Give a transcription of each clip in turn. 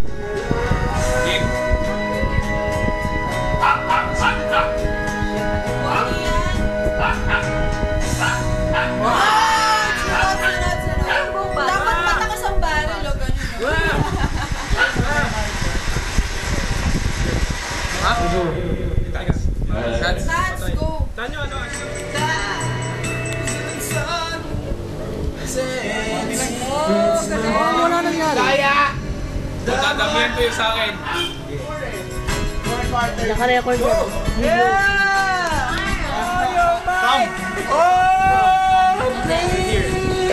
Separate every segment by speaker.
Speaker 1: Game.
Speaker 2: Dapat matakas ang barrel o ganun. Let's go!
Speaker 1: Tanyo, ano?
Speaker 2: Wala nangyari.
Speaker 3: Kaya!
Speaker 1: Magdadamihan ko yung sa akin.
Speaker 2: Naka-record ko.
Speaker 1: Come!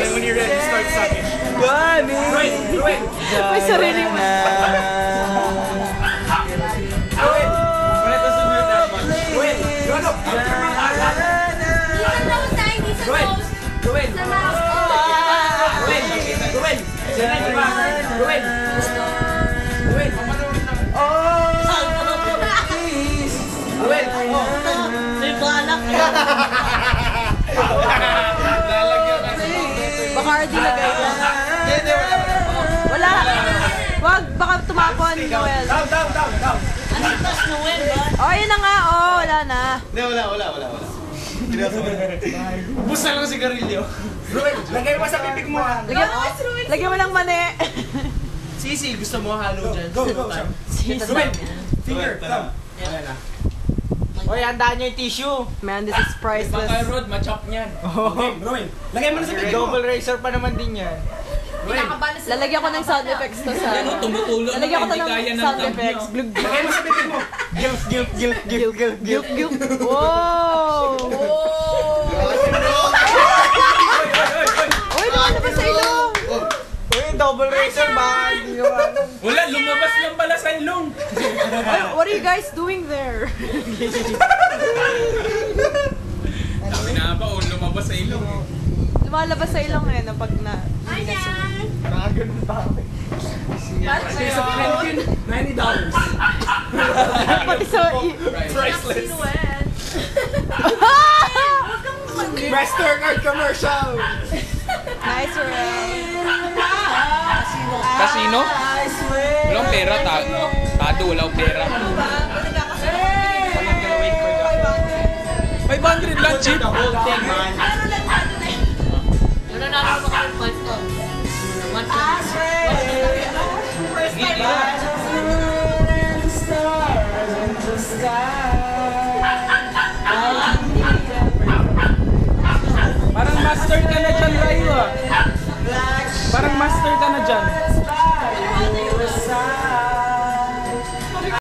Speaker 1: And when you're ready, start sucking. Ruin!
Speaker 2: May sarili mo. May balak ka. Baka RD lagay ka. Wala. Wag, baka tumapon, Noel.
Speaker 3: Down!
Speaker 2: Ano ito, Noel ba? Oh, yun na nga. Oh, wala na.
Speaker 3: Hindi, wala. Ubus na lang si Garillo. Ruin, lagay mo sa pipig mo.
Speaker 2: Lagyan mo ng mani.
Speaker 3: Sisi, gusto mo halo dyan? Go!
Speaker 2: Ruin.
Speaker 3: Finger, thumb. Ayan na. Hoy, handaan nyo yung tissue.
Speaker 2: Man, this is priceless.
Speaker 1: Baka Rod, machop niyan.
Speaker 3: Okay, Ruin. Lagay mo na sa pipig mo. Double razor pa naman din yan. Ruin.
Speaker 2: Lalagyan ko ng sound effects to sa...
Speaker 1: Ano, tumutulong
Speaker 2: Lalagyan ko to
Speaker 1: hindi kaya
Speaker 2: ng
Speaker 1: ng
Speaker 2: sound
Speaker 1: thumb
Speaker 2: effects.
Speaker 1: nyo.
Speaker 2: Glug, glug.
Speaker 3: Lagay mo sa pipig mo.
Speaker 2: Gyuk. Wow! Uy, lumalabas sa ilong!
Speaker 3: Uy, double razor ba?
Speaker 1: Wala, lumabas lang pala sa ilong.
Speaker 2: What are you guys doing there?
Speaker 1: Sabi na ba, lumabas sa ilong.
Speaker 2: Lumalabas sa ilong eh, na pag na...
Speaker 3: Nakaganon pa ako.
Speaker 1: Kasi sa friend yun, $90.
Speaker 2: Pati sa...
Speaker 1: Priceless.
Speaker 3: Mastercard commercial!
Speaker 2: Nice, Rel.
Speaker 1: Casino? Walang pera, tado, walang pera. 500 lang, cheap. Parang master ka na dyan, Rayo ah. Parang master ka na dyan.